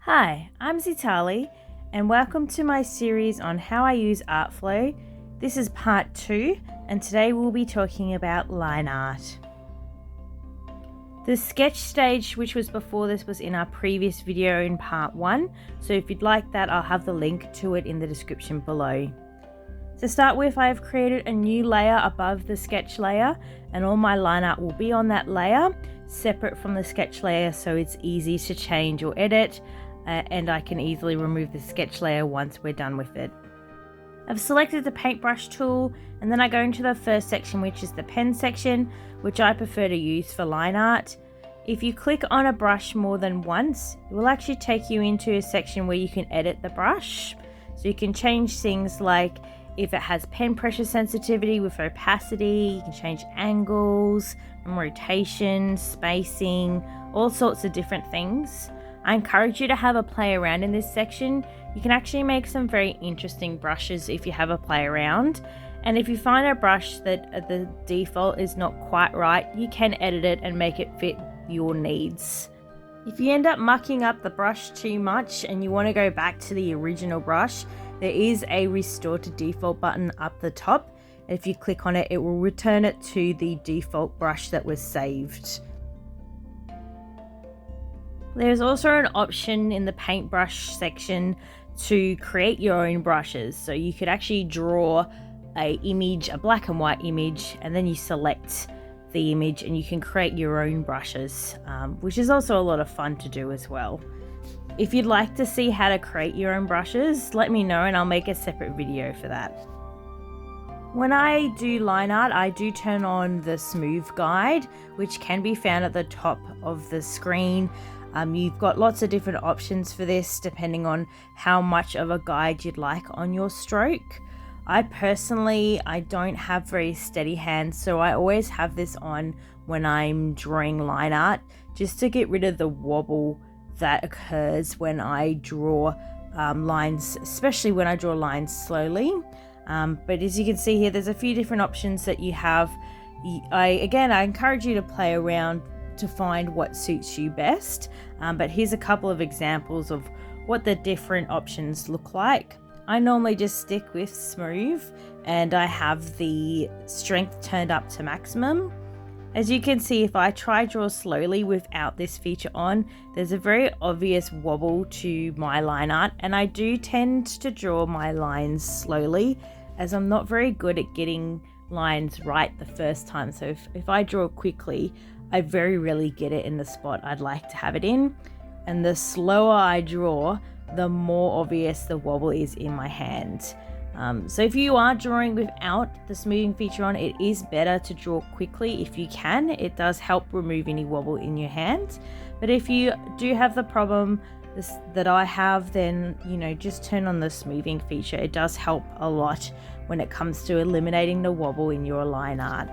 Hi, I'm Ztarli and welcome to my series on how I use Artflow. This is part 2 and today we'll be talking about line art. The sketch stage, which was before this, was in our previous video in part 1, so if you'd like that I'll have the link to it in the description below. To start with, I have created a new layer above the sketch layer and all my line art will be on that layer, separate from the sketch layer, so it's easy to change or edit. And I can easily remove the sketch layer once we're done with it. I've selected the paintbrush tool and then I go into the first section, which is the pen section, which I prefer to use for line art. If you click on a brush more than once, it will actually take you into a section where you can edit the brush. So you can change things like if it has pen pressure sensitivity with opacity, you can change angles and rotation, spacing, all sorts of different things. I encourage you to have a play around in this section. You can actually make some very interesting brushes if you have a play around. And if you find a brush that the default is not quite right, you can edit it and make it fit your needs. If you end up mucking up the brush too much and you want to go back to the original brush, there is a restore to default button up the top. And if you click on it, it will return it to the default brush that was saved. There's also an option in the paintbrush section to create your own brushes. So you could actually draw a black and white image, and then you select the image and you can create your own brushes, which is also a lot of fun to do as well. If you'd like to see how to create your own brushes, let me know and I'll make a separate video for that. When I do line art, I do turn on the smooth guide, which can be found at the top of the screen. You've got lots of different options for this depending on how much of a guide you'd like on your stroke. I don't have very steady hands, so I always have this on when I'm drawing line art, just to get rid of the wobble that occurs when I draw lines, especially when I draw lines slowly. But as you can see here, there's a few different options that you have. I encourage you to play around to find what suits you best, but here's a couple of examples of what the different options look like. I normally just stick with smooth and I have the strength turned up to maximum. As you can see, if I try draw slowly without this feature on, there's a very obvious wobble to my line art, and I do tend to draw my lines slowly as I'm not very good at getting lines right the first time. So if I draw quickly, I very rarely get it in the spot I'd like to have it in, and the slower I draw, the more obvious the wobble is in my hand. So if you are drawing without the smoothing feature on, it is better to draw quickly if you can. It does help remove any wobble in your hand. But if you do have the problem that I have, then just turn on the smoothing feature. It does help a lot when it comes to eliminating the wobble in your line art.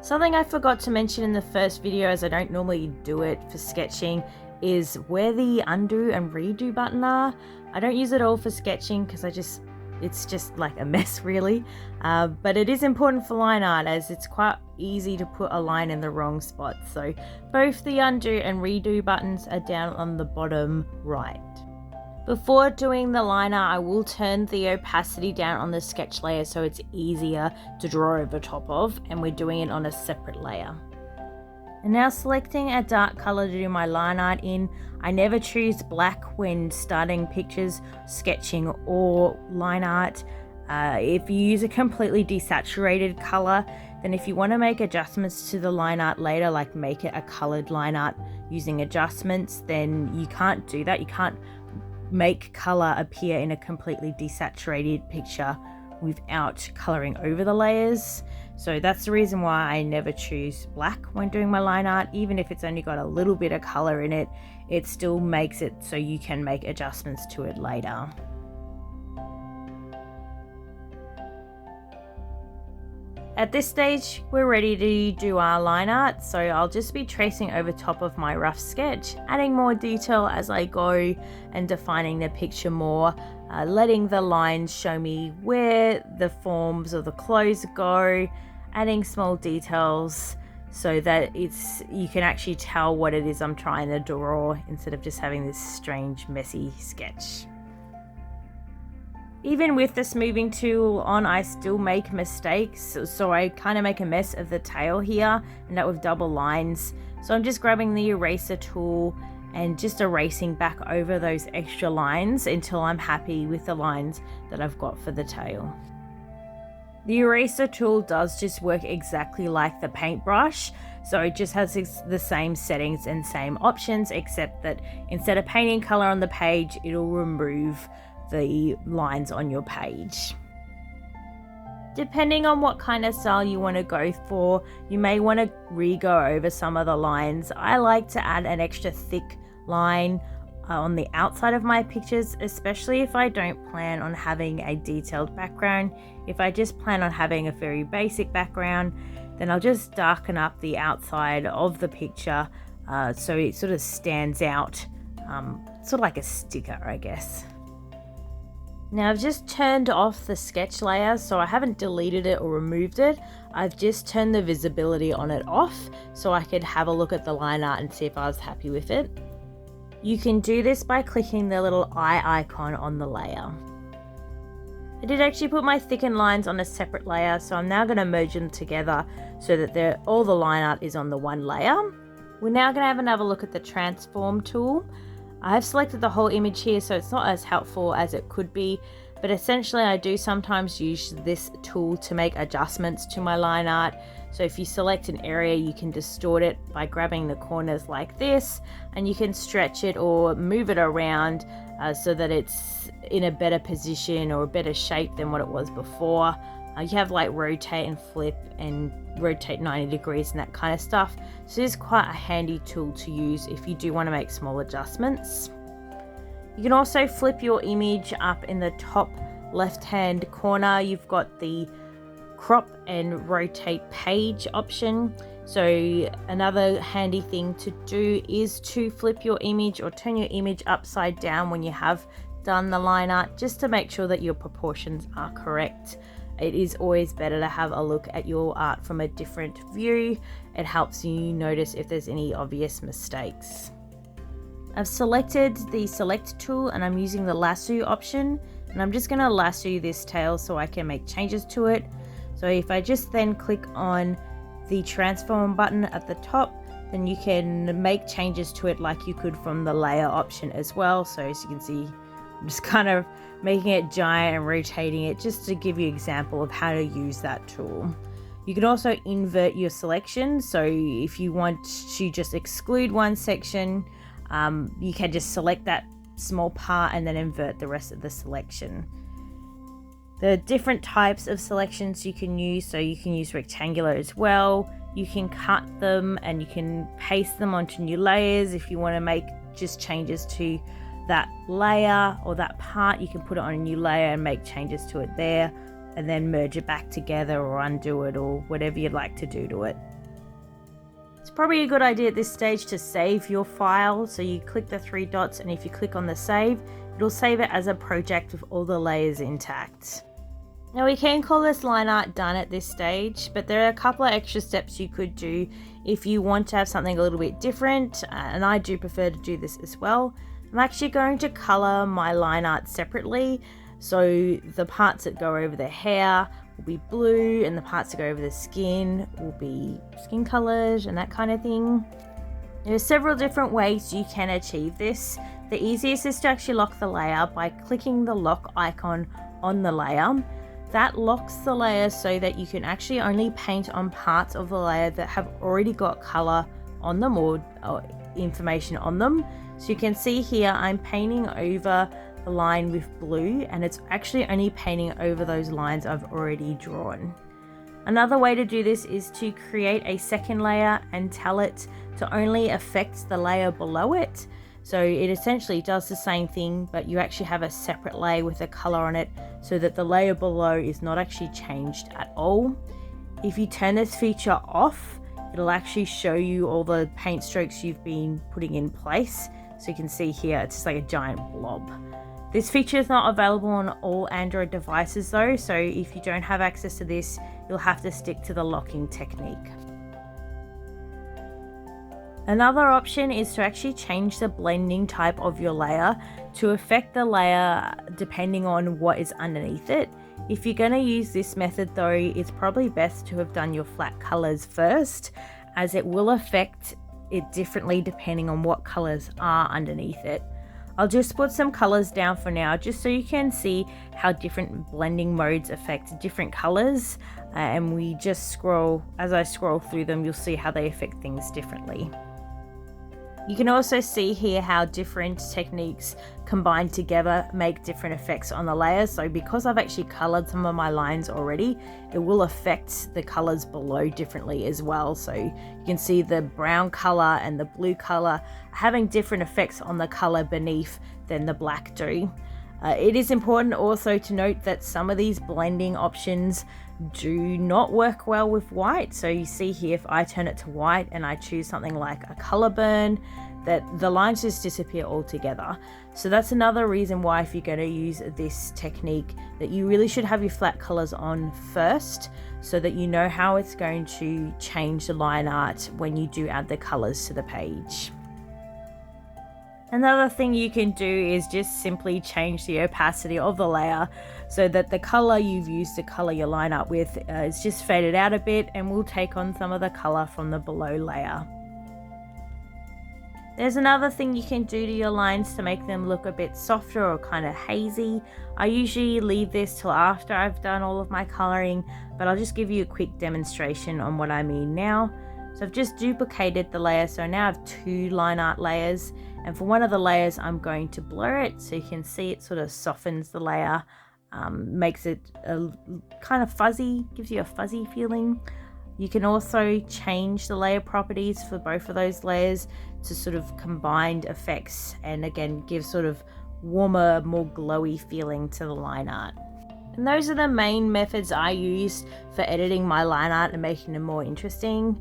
Something I forgot to mention in the first video, as I don't normally do it for sketching, is where the undo and redo button are. I don't use it all for sketching because it's just like a mess really, but it is important for line art as it's quite easy to put a line in the wrong spot. So both the undo and redo buttons are down on the bottom right. Before doing the line art, I will turn the opacity down on the sketch layer so it's easier to draw over top of, and we're doing it on a separate layer. And now selecting a dark color to do my line art in. I never choose black when starting pictures, sketching or line art. If you use a completely desaturated color, then if you want to make adjustments to the line art later, like make it a colored line art using adjustments, then you can't do that. You can't make color appear in a completely desaturated picture without coloring over the layers. So that's the reason why I never choose black when doing my line art. Even if it's only got a little bit of color in it, it still makes it so you can make adjustments to it later. At this stage, we're ready to do our line art, so I'll just be tracing over top of my rough sketch, adding more detail as I go and defining the picture more, letting the lines show me where the forms or the clothes go, adding small details so that you can actually tell what it is I'm trying to draw instead of just having this strange messy sketch. Even with the smoothing tool on, I still make mistakes, so I kind of make a mess of the tail here, and that with double lines. So I'm just grabbing the eraser tool and just erasing back over those extra lines until I'm happy with the lines that I've got for the tail. The eraser tool does just work exactly like the paintbrush, so it just has the same settings and same options, except that instead of painting color on the page, it'll remove the lines on your page. Depending on what kind of style you want to go for, you may want to re-go over some of the lines. I like to add an extra thick line on the outside of my pictures, especially if I don't plan on having a detailed background. If I just plan on having a very basic background, then I'll just darken up the outside of the picture so it sort of stands out, sort of like a sticker, I guess. Now I've just turned off the sketch layer, so I haven't deleted it or removed it. I've just turned the visibility on it off so I could have a look at the line art and see if I was happy with it. You can do this by clicking the little eye icon on the layer. I did actually put my thickened lines on a separate layer, so I'm now going to merge them together so that all the line art is on the one layer. We're now going to have another look at the transform tool. I have selected the whole image here, so it's not as helpful as it could be, but essentially I do sometimes use this tool to make adjustments to my line art. So if you select an area, you can distort it by grabbing the corners like this, and you can stretch it or move it around so that it's in a better position or a better shape than what it was before. You have like rotate and flip and rotate 90 degrees and that kind of stuff. So it's quite a handy tool to use if you do want to make small adjustments. You can also flip your image up in the top left hand corner. You've got the crop and rotate page option. So another handy thing to do is to flip your image or turn your image upside down when you have done the line art, just to make sure that your proportions are correct. It is always better to have a look at your art from a different view. It helps you notice if there's any obvious mistakes. I've selected the select tool and I'm using the lasso option, and I'm just going to lasso this tail so I can make changes to it. So if I just then click on the transform button at the top, then you can make changes to it like you could from the layer option as well. So as you can see, I'm just kind of making it giant and rotating it just to give you an example of how to use that tool. You can also invert your selection. So if you want to just exclude one section, you can just select that small part and then invert the rest of the selection. There are different types of selections you can use, so you can use rectangular as well. You can cut them and you can paste them onto new layers. If you want to make just changes to that layer or that part, you can put it on a new layer and make changes to it there, and then merge it back together or undo it or whatever you'd like to do to it. It's probably a good idea at this stage to save your file. So you click the three dots, and if you click on the save, it'll save it as a project with all the layers intact. Now we can call this line art done at this stage, but there are a couple of extra steps you could do if you want to have something a little bit different, and I do prefer to do this as well. I'm actually going to color my line art separately, so the parts that go over the hair will be blue and the parts that go over the skin will be skin colored and that kind of thing. There are several different ways you can achieve this. The easiest is to actually lock the layer by clicking the lock icon on the layer. That locks the layer so that you can actually only paint on parts of the layer that have already got color on them or information on them. So you can see here I'm painting over the line with blue, and it's actually only painting over those lines I've already drawn. Another way to do this is to create a second layer and tell it to only affect the layer below it. So it essentially does the same thing, but you actually have a separate layer with a color on it so that the layer below is not actually changed at all. If you turn this feature off, it'll actually show you all the paint strokes you've been putting in place. So you can see here, it's just like a giant blob. This feature is not available on all Android devices though, so if you don't have access to this, you'll have to stick to the locking technique. Another option is to actually change the blending type of your layer to affect the layer depending on what is underneath it. If you're going to use this method though, it's probably best to have done your flat colors first, as it will affect it differently depending on what colors are underneath it. I'll just put some colors down for now just so you can see how different blending modes affect different colors, and we just scroll, as I scroll through them, you'll see how they affect things differently. You can also see here how different techniques combined together make different effects on the layers. So because I've actually colored some of my lines already, it will affect the colors below differently as well. So you can see the brown color and the blue color having different effects on the color beneath than the black do. It is important also to note that some of these blending options do not work well with white. So you see here, if I turn it to white and I choose something like a color burn, that the lines just disappear altogether. So that's another reason why, if you're going to use this technique, that you really should have your flat colors on first, so that you know how it's going to change the line art when you do add the colors to the page. Another thing you can do is just simply change the opacity of the layer so that the color you've used to color your line art with is just faded out a bit and will take on some of the color from the below layer. There's another thing you can do to your lines to make them look a bit softer or kind of hazy. I usually leave this till after I've done all of my coloring, but I'll just give you a quick demonstration on what I mean now. So I've just duplicated the layer, so now I have two line art layers, and for one of the layers I'm going to blur it so you can see it sort of softens the layer, makes it a kind of fuzzy, gives you a fuzzy feeling. You can also change the layer properties for both of those layers to sort of combined effects, and again give sort of warmer, more glowy feeling to the line art. And those are the main methods I used for editing my line art and making them more interesting.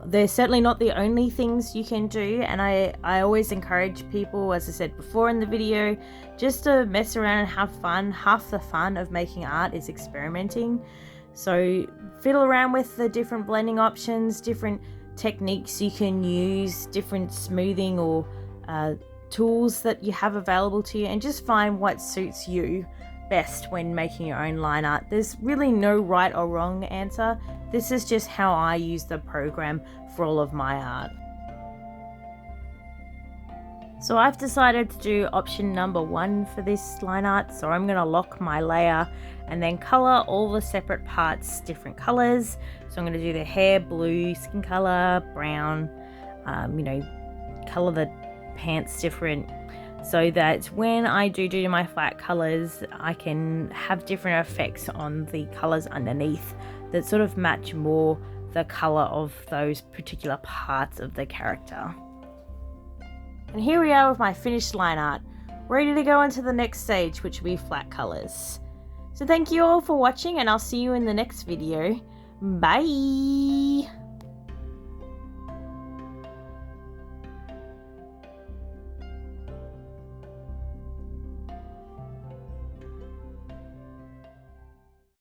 They're certainly not the only things you can do, and I always encourage people, as I said before in the video, just to mess around and have fun. Half the fun of making art is experimenting. So fiddle around with the different blending options, different techniques you can use, different smoothing or tools that you have available to you, and just find what suits you best when making your own line art. There's really no right or wrong answer. This is just how I use the program for all of my art. So I've decided to do option number 1 for this line art. So I'm going to lock my layer and then color all the separate parts different colors. So I'm going to do the hair blue, skin color brown, color the pants different, so that when I do my flat colors, I can have different effects on the colors underneath that sort of match more the color of those particular parts of the character. And here we are with my finished line art, ready to go into the next stage, which will be flat colors. So thank you all for watching, and I'll see you in the next video. Bye!